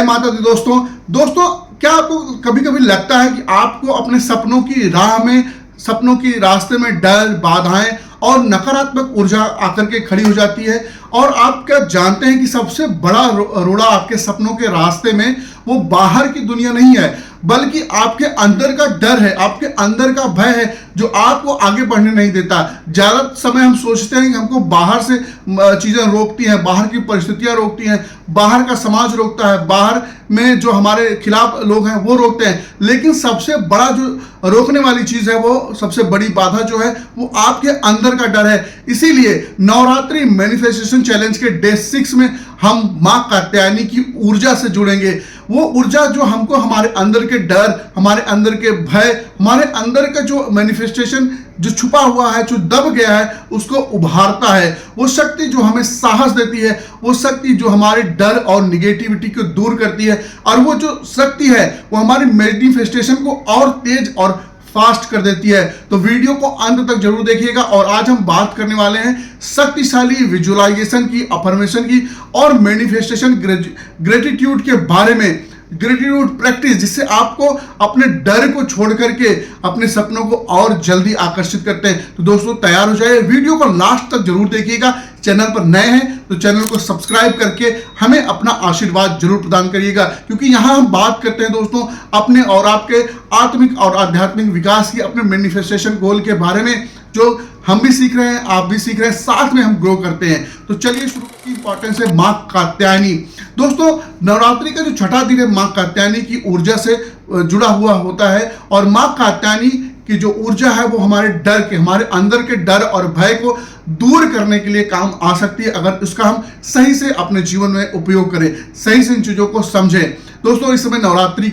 माता दी दोस्तों क्या आपको कभी कभी लगता है कि आपको अपने सपनों की राह में, सपनों की रास्ते में डर, बाधाएं और नकारात्मक ऊर्जा आकर के खड़ी हो जाती है, और आप क्या जानते हैं कि सबसे बड़ा रोड़ा आपके सपनों के रास्ते में वो बाहर की दुनिया नहीं है, बल्कि आपके अंदर का डर है, आपके अंदर का भय है जो आपको आगे बढ़ने नहीं देता। ज्यादा समय हम सोचते हैं कि हमको बाहर से चीजें रोकती हैं, बाहर की परिस्थितियां रोकती हैं, बाहर का समाज रोकता है, बाहर में जो हमारे खिलाफ लोग हैं वो रोकते हैं, लेकिन सबसे बड़ा जो रोकने वाली चीज है, वो सबसे बड़ी बाधा जो है वो आपके अंदर का डर है। इसीलिए नवरात्रि मैनिफेस्टेशन चैलेंज के डे 6 में हम मां कात्यायनी की ऊर्जा से जुड़ेंगे। वो ऊर्जा जो हमको हमारे अंदर के डर, हमारे अंदर के भय, हमारे अंदर का जो मैनिफेस्टेशन जो छुपा हुआ है, जो दब गया है, उसको उभारता है। वो शक्ति जो हमें साहस देती है, वो शक्ति जो हमारे डर और निगेटिविटी को दूर करती है, और वो जो शक्ति है वो हमारी मैनिफेस्टेशन को और तेज और फास्ट कर देती है। तो वीडियो को अंत तक जरूर देखिएगा। और आज हम बात करने वाले हैं शक्तिशाली विजुअलाइजेशन की, अफर्मेशन की और मैनिफेस्टेशन ग्रेटिट्यूड के बारे में। ग्रेटिट्यूड प्रैक्टिस, जिससे आपको अपने डर को छोड़ करके अपने सपनों को और जल्दी आकर्षित करते हैं। तो दोस्तों तैयार हो जाइए, वीडियो को लास्ट तक जरूर देखिएगा। चैनल पर नए हैं तो चैनल को सब्सक्राइब करके हमें अपना आशीर्वाद जरूर प्रदान करिएगा, क्योंकि यहां हम बात करते हैं दोस्तों अपने और आपके आत्मिक और आध्यात्मिक विकास की, अपने मैनिफेस्टेशन गोल के बारे में, जो हम भी सीख रहे हैं, आप भी सीख रहे हैं, साथ में हम ग्रो करते हैं। तो चलिए शुरू की इंपॉर्टेंस है मां कात्यायनी। दोस्तों नवरात्रि का जो छठा दिन है मां कात्यायनी की ऊर्जा से जुड़ा हुआ होता है, और मां कात्यायनी की जो ऊर्जा है वो हमारे डर के, हमारे अंदर के डर और भय को दूर करने के लिए काम आ सकती है, अगर उसका हम सही से अपने जीवन में उपयोग करें, सही से इन चीजों को समझें। दोस्तों इस समय नवरात्रि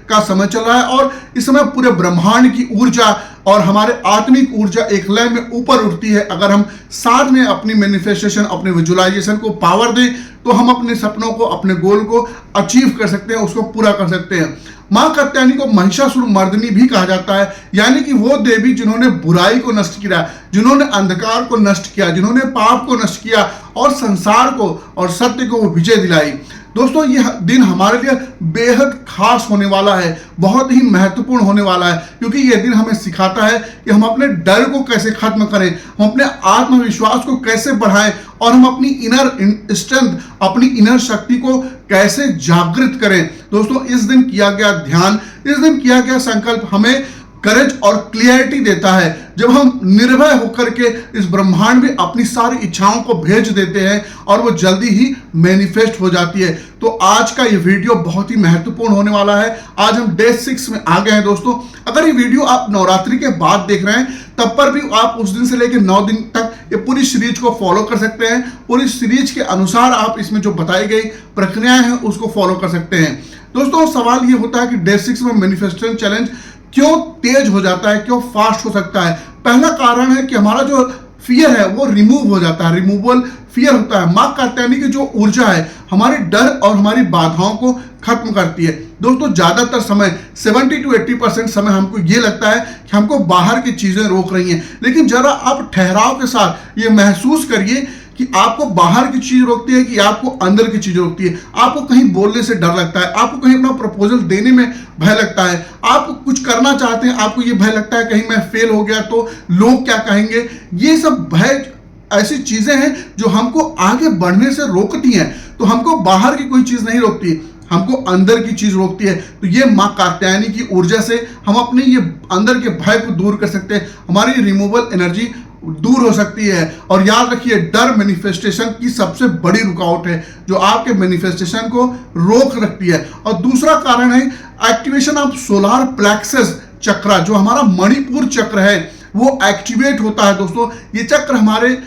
का समय चल रहा है, और इस समय पूरे ब्रह्मांड की ऊर्जा और हमारे आत्मिक ऊर्जा एक लय में ऊपर उठती है। अगर हम साथ में अपनी मैनिफेस्टेशन, अपने विजुअलाइजेशन को पावर दें, तो हम अपने सपनों को, अपने गोल को अचीव कर सकते हैं, उसको पूरा कर सकते हैं। मां कात्यायनी को महिषासुर मर्दिनी भी कहा जाता है, यानी कि वो देवी जिन्होंने बुराई को नष्ट किया, जिन्होंने अंधकार को नष्ट किया, जिन्होंने पाप को नष्ट किया और संसार को और सत्य को वो विजय दिलाई। दोस्तों यह दिन हमारे लिए बेहद खास होने वाला है, बहुत ही महत्वपूर्ण होने वाला है, क्योंकि यह दिन हमें सिखाता है कि हम अपने डर को कैसे खत्म करें, हम अपने आत्मविश्वास को कैसे बढ़ाएं, और हम अपनी इनर स्ट्रेंथ, अपनी इनर शक्ति को कैसे जागृत करें। दोस्तों इस दिन किया गया ध्यान, इस दिन किया गया संकल्प हमें करेज और क्लियरिटी देता है। जब हम निर्भय होकर के इस ब्रह्मांड में अपनी सारी इच्छाओं को भेज देते हैं और वो जल्दी ही मैनिफेस्ट हो जाती है। तो आज का ये वीडियो बहुत ही महत्वपूर्ण होने वाला है। आज हम डे 6 में आ गए हैं दोस्तों। अगर ये वीडियो आप नवरात्रि के बाद देख रहे हैं, तब पर भी आप उस दिन से लेकर 9 दिन तक ये पूरी सीरीज को फॉलो कर सकते हैं। पूरी सीरीज के अनुसार आप इसमें जो बताई गई प्रक्रियाएं हैं उसको फॉलो कर सकते हैं। दोस्तों सवाल ये होता है कि डे 6 में मैनिफेस्टेशन चैलेंज क्यों तेज हो जाता है, क्यों फास्ट हो सकता है। पहला कारण है कि हमारा जो फियर है वो रिमूव हो जाता है, रिमूवल फियर होता है। मां कात्यायनी की जो ऊर्जा है हमारे डर और हमारी बाधाओं को खत्म करती है। दोस्तों ज्यादातर समय 70 to 80% समय हमको ये लगता है कि हमको बाहर की चीजें रोक रही हैं, लेकिन जरा आप ठहराव के साथ ये महसूस करिए कि आपको बाहर की चीज रोकती है कि आपको अंदर की चीज रोकती है। आपको कहीं बोलने से डर लगता है, आपको कहीं अपना प्रपोजल देने में भय लगता है, आप कुछ करना चाहते हैं, आपको ये भय लगता है कहीं मैं फेल हो गया तो लोग क्या कहेंगे। ये सब भय ऐसी चीजें हैं जो हमको आगे बढ़ने से रोकती हैं। तो हमको बाहर की कोई चीज नहीं रोकती, हमको अंदर की चीज रोकती है। तो ये मां कात्यायनी की ऊर्जा से हम अपने ये अंदर के भय को दूर कर सकते हैं, हमारी रिमूवल एनर्जी दूर हो सकती है। और याद रखिए डर मैनिफेस्टेशन की सबसे बड़ी रुकावट है, जो आपके मैनिफेस्टेशन को रोक रखती है। और दूसरा कारण है एक्टिवेशन ऑफ सोलार प्लेक्सस चक्र, जो हमारा मणिपुर चक्र है वो एक्टिवेट होता है। दोस्तों ये चक्र हमारे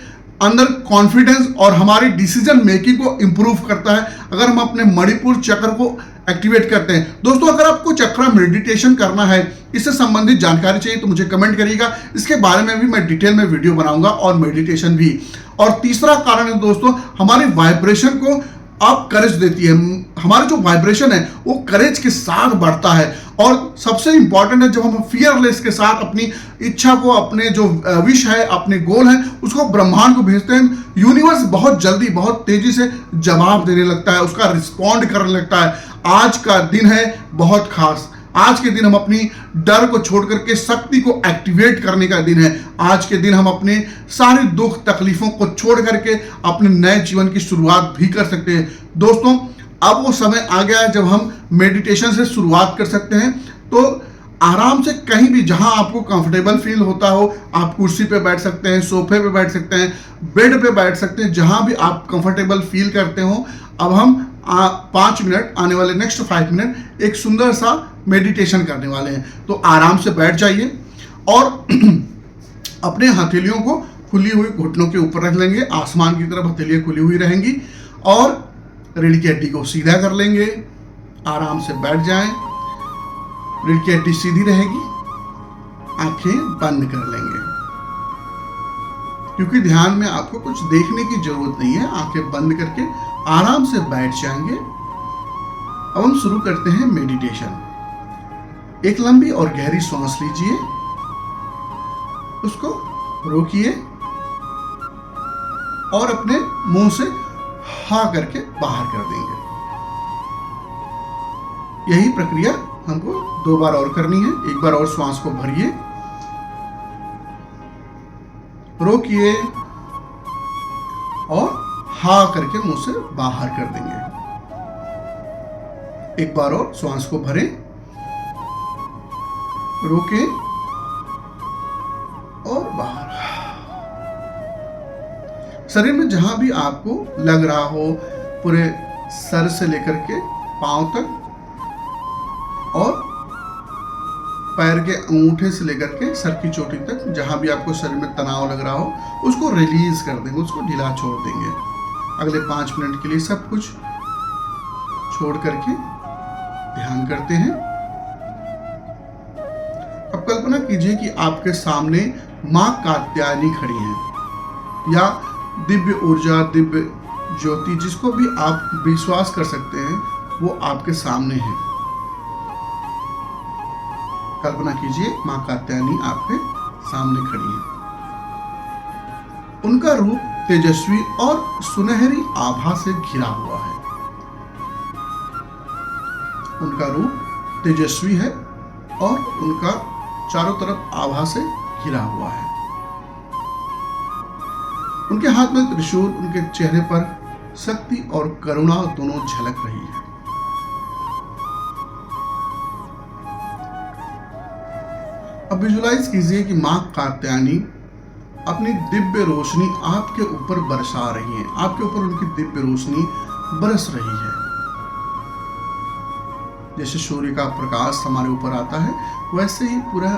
अंदर कॉन्फिडेंस और हमारी डिसीजन मेकिंग को इंप्रूव करता है अगर हम अपने मणिपुर चक्र को एक्टिवेट करते हैं। दोस्तों अगर आपको चक्र मेडिटेशन करना है, इससे संबंधित जानकारी चाहिए तो मुझे कमेंट करिएगा, इसके बारे में भी मैं डिटेल में वीडियो बनाऊंगा और मेडिटेशन भी। और तीसरा कारण है दोस्तों हमारी वाइब्रेशन को आप करेज देती है। हमारा जो वाइब्रेशन है वो करेज के साथ बढ़ता है। और सबसे इंपॉर्टेंट है जब हम फियरलेस के साथ अपनी इच्छा को, अपने जो विश है, अपने गोल है, उसको ब्रह्मांड को भेजते हैं, यूनिवर्स बहुत जल्दी, बहुत तेजी से जवाब देने लगता है, उसका रिस्पॉन्ड करने लगता है। आज का दिन है बहुत खास। आज के दिन हम अपनी डर को छोड़ करके शक्ति को एक्टिवेट करने का दिन है। आज के दिन हम अपने सारे दुख तकलीफों को छोड़ करके अपने नए जीवन की शुरुआत भी कर सकते हैं। दोस्तों, अब वो समय आ गया है जब हम मेडिटेशन से शुरुआत कर सकते हैं। तो आराम से कहीं भी जहां आपको कंफर्टेबल फील होता हो, आप कुर्सी पे बैठ सकते हैं, सोफे पे बैठ सकते हैं, बेड पे बैठ सकते हैं, जहां भी आप कंफर्टेबल फील करते हो। अब हम 5 मिनट, आने वाले नेक्स्ट 5 मिनट एक सुंदर सा मेडिटेशन करने वाले हैं। तो आराम से बैठ जाइए और अपने हथेलियों को खुली हुई घुटनों के ऊपर रख लेंगे। आसमान की तरफ हथेलियां खुली हुई रहेंगी और रीढ़ की हड्डी को सीधा कर लेंगे। आराम से बैठ जाएं, रीढ़ की हड्डी सीधी रहेगी, आंखें बंद कर लेंगे, क्योंकि ध्यान में आपको कुछ देखने की जरूरत नहीं है। आंखें बंद करके आराम से बैठ जाएंगे। अब हम शुरू करते हैं मेडिटेशन। एक लंबी और गहरी सांस लीजिए, उसको रोकिए और अपने मुंह से हा करके बाहर कर देंगे। यही प्रक्रिया हमको 2 बार और करनी है। एक बार और श्वास को भरिए, रोकिए और हा करके मुंह से बाहर कर देंगे। एक बार और श्वास को भरें, रोके और बाहर। शरीर में जहां भी आपको लग रहा हो, पूरे सर से लेकर के पांव तक और पैर के अंगूठे से लेकर के सर की चोटी तक, जहां भी आपको शरीर में तनाव लग रहा हो, उसको रिलीज कर देंगे, उसको ढीला छोड़ देंगे। अगले 5 मिनट के लिए सब कुछ छोड़ करके ध्यान करते हैं। अब कल्पना कीजिए कि आपके सामने मां कात्यायनी खड़ी हैं, या दिव्य ऊर्जा, दिव्य ज्योति, जिसको भी आप विश्वास कर सकते हैं, वो आपके सामने है। कल्पना कीजिए मां कात्यायनी आपके सामने खड़ी है। उनका रूप तेजस्वी और सुनहरी आभा से घिरा हुआ है। उनका रूप तेजस्वी है और उनका चारों तरफ आभा से घिरा हुआ है। उनके हाथ में त्रिशूल, उनके चेहरे पर शक्ति और करुणा दोनों झलक रही है। अब विजुलाइज कीजिए कि मां कात्यायनी अपनी दिव्य रोशनी आपके ऊपर बरसा रही है। आपके ऊपर उनकी दिव्य रोशनी बरस रही है। जैसे सूर्य का प्रकाश हमारे ऊपर आता है, वैसे ही पूरा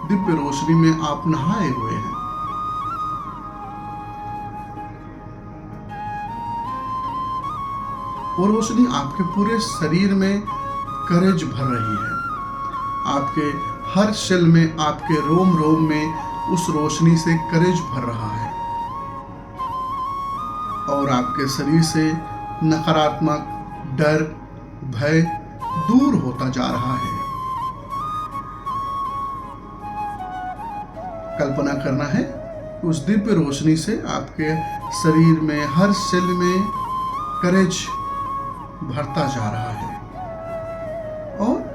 दिव्य रोशनी में आप नहाए हुए हैं। वो रोशनी आपके पूरे शरीर में करेज भर रही है। आपके हर सेल में, आपके रोम रोम में उस रोशनी से करेज भर रहा है और आपके शरीर से नकारात्मक डर, भय दूर होता जा रहा है। कल्पना करना है उस दिव्य रोशनी से आपके शरीर में, हर सेल में करेज भरता जा रहा है और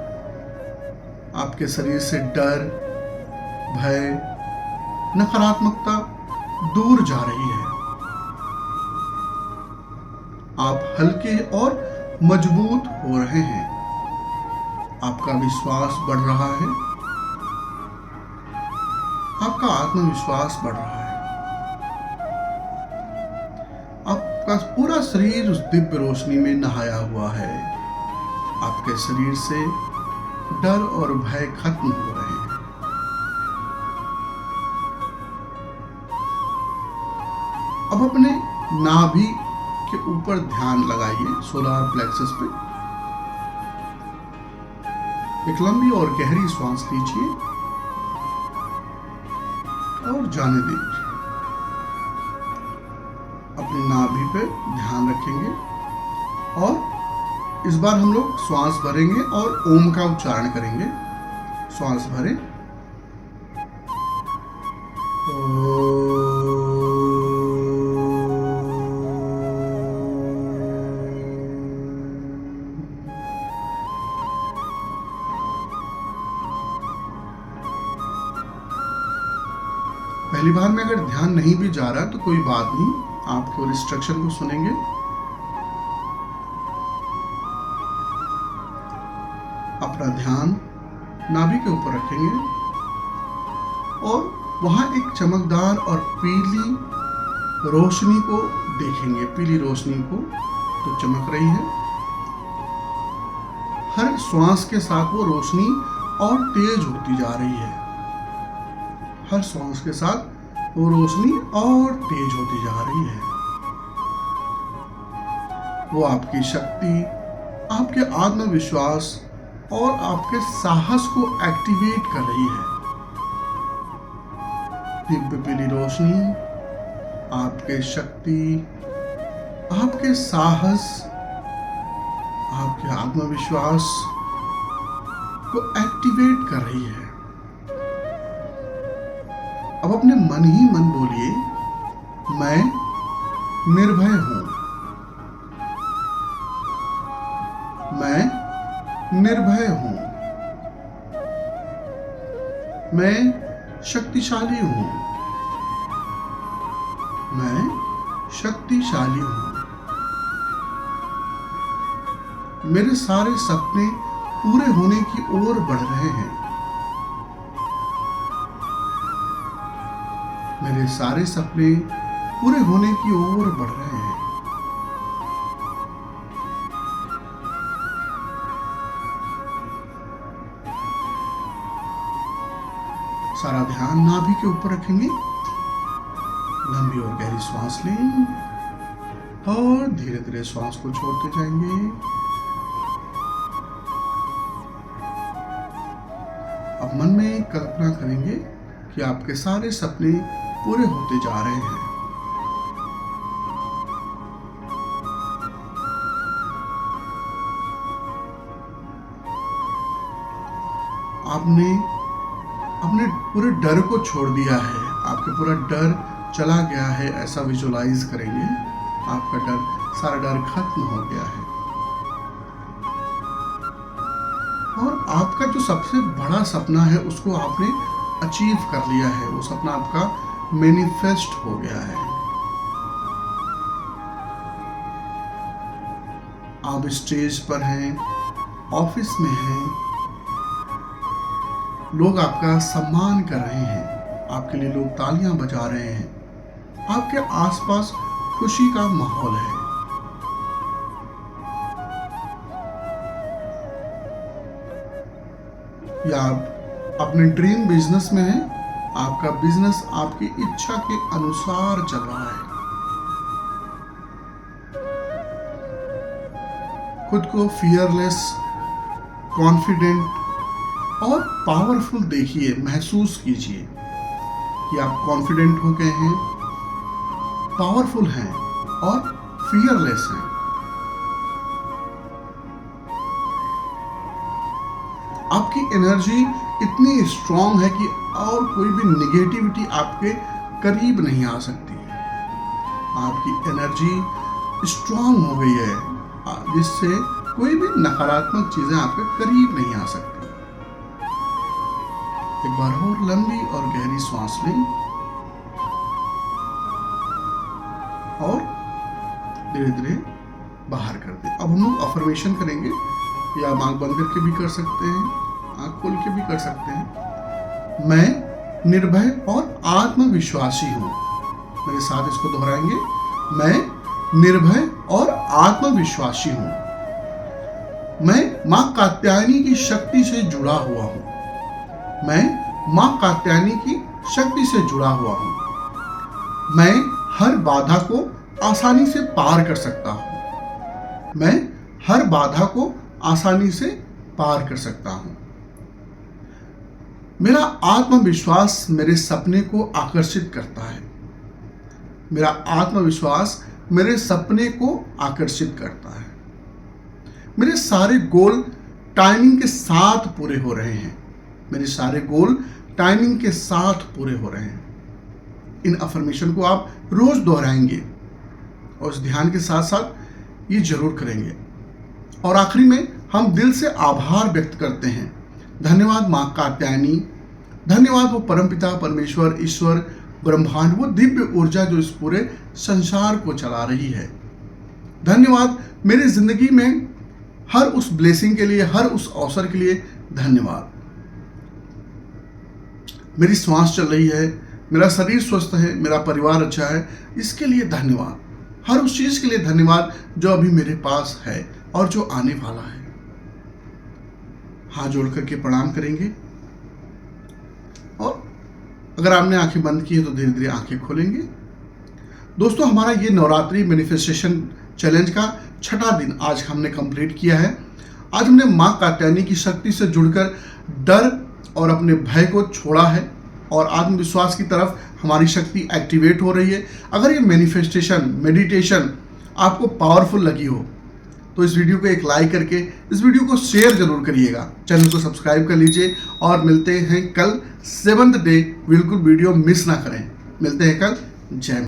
आपके शरीर से डर, भय, नकारात्मकता दूर जा रही है। आप हल्के और मजबूत हो रहे हैं। आपका विश्वास बढ़ रहा है। आपका आत्मविश्वास बढ़ रहा है। आपका पूरा शरीर उस दिव्य रोशनी में नहाया हुआ है। आपके शरीर से डर और भय खत्म हो रहे हैं। अब अपने नाभि के ऊपर ध्यान लगाइए, सोलर प्लेक्सस पे। एक लंबी और गहरी सांस लीजिए और जाने दीजिए। अपनी नाभि पे ध्यान रखेंगे और इस बार हम लोग श्वास भरेंगे और ओम का उच्चारण करेंगे। श्वास भरें, पहली बार में अगर ध्यान नहीं भी जा रहा तो कोई बात नहीं, आप केवल इंस्ट्रक्शन को सुनेंगे। अपना ध्यान नाभि के ऊपर रखेंगे और वहां एक चमकदार और पीली रोशनी को देखेंगे। पीली रोशनी को तो चमक रही है, हर श्वास के साथ वो रोशनी और तेज होती जा रही है। हर श्वास के साथ वो रोशनी और तेज होती जा रही है। वो आपकी शक्ति, आपके आत्मविश्वास और आपके साहस को एक्टिवेट कर रही है। दिव्य पीली रोशनी आपके शक्ति, आपके साहस, आपके आत्मविश्वास को एक्टिवेट कर रही है। अब अपने मन ही मन बोलिए, मैं निर्भय हूं। मैं निर्भय हूं। मैं शक्तिशाली हूं। मैं शक्तिशाली हूं। मेरे सारे सपने पूरे होने की ओर बढ़ रहे हैं। मेरे सारे सपने पूरे होने की ओर बढ़ रहे हैं। सारा ध्यान नाभि के ऊपर रखेंगे। लंबी और गहरी श्वास लें और धीरे धीरे श्वास को छोड़ते जाएंगे। अब मन में कल्पना करेंगे कि आपके सारे सपने पूरे होते जा रहे हैं। आपने अपने पूरे डर को छोड़ दिया है। आपके पूरा डर चला गया है, ऐसा विजुलाइज करेंगे। आपका डर, सारा डर खत्म हो गया है। और आपका जो सबसे बड़ा सपना है उसको आपने अचीव कर लिया है। वो सपना आपका मैनिफेस्ट हो गया है। आप स्टेज पर हैं, ऑफिस में हैं, लोग आपका सम्मान कर रहे हैं, आपके लिए लोग तालियां बजा रहे हैं, आपके आसपास खुशी का माहौल है। या आप अपने ड्रीम बिजनेस में हैं, आपका बिजनेस आपकी इच्छा के अनुसार चल रहा है। खुद को फियरलेस, कॉन्फिडेंट और पावरफुल देखिए, महसूस कीजिए कि आप कॉन्फिडेंट हो गए हैं, पावरफुल हैं और फियरलेस हैं। आपकी एनर्जी इतनी स्ट्रांग है कि और कोई भी नेगेटिविटी आपके करीब नहीं आ सकती। आपकी एनर्जी स्ट्रांग हो गई है, जिससे कोई भी नकारात्मक चीजें आपके करीब नहीं आ सकती। एक बार और लंबी और गहरी सांस लें और धीरे धीरे बाहर कर दें। अब हम लोग अफर्मेशन करेंगे, या आंख बंद करके भी कर सकते हैं, आंख खोल के भी कर सकते हैं। मैं निर्भय और आत्मविश्वासी हूं। मेरे साथ इसको दोहराएंगे। मैं निर्भय और आत्मविश्वासी हूं। मैं मां कात्यायनी की शक्ति से जुड़ा हुआ हूं। मैं मां कात्यायनी की शक्ति से जुड़ा हुआ हूं। मैं हर बाधा को आसानी से पार कर सकता हूं। मैं हर बाधा को आसानी से पार कर सकता हूं। मेरा आत्मविश्वास मेरे सपने को आकर्षित करता है। मेरा आत्मविश्वास मेरे सपने को आकर्षित करता है। मेरे सारे गोल टाइमिंग के साथ पूरे हो रहे हैं। मेरे सारे गोल टाइमिंग के साथ पूरे हो रहे हैं। इन अफर्मेशन को आप रोज दोहराएंगे और उस ध्यान के साथ साथ ये जरूर करेंगे। और आखिरी में हम दिल से आभार व्यक्त करते हैं। धन्यवाद मां कात्यायनी, धन्यवाद वो परमपिता परमेश्वर ईश्वर ब्रह्मांड, वो दिव्य ऊर्जा जो इस पूरे संसार को चला रही है। धन्यवाद। मेरी जिंदगी में हर उस ब्लेसिंग के लिए, हर उस अवसर के लिए धन्यवाद। मेरी सांस चल रही है, मेरा शरीर स्वस्थ है, मेरा परिवार अच्छा है, इसके लिए धन्यवाद। हर उस चीज के लिए धन्यवाद जो अभी मेरे पास है और जो आने वाला है। हाथ जोड़ करके प्रणाम करेंगे और अगर आपने आंखें बंद की है तो धीरे धीरे आंखें खोलेंगे। दोस्तों, हमारा ये नवरात्रि मैनिफेस्टेशन चैलेंज का 6वां दिन आज हमने कंप्लीट किया है। आज हमने मां कात्यायनी की शक्ति से जुड़कर डर और अपने भय को छोड़ा है और आत्मविश्वास की तरफ हमारी शक्ति एक्टिवेट हो रही है। अगर ये मैनिफेस्टेशन, मेडिटेशन आपको पावरफुल लगी हो तो इस वीडियो को एक लाइक करके इस वीडियो को शेयर जरूर करिएगा, चैनल को सब्सक्राइब कर लीजिए और मिलते हैं कल 7th डे। बिल्कुल वीडियो मिस ना करें। मिलते हैं कल। जय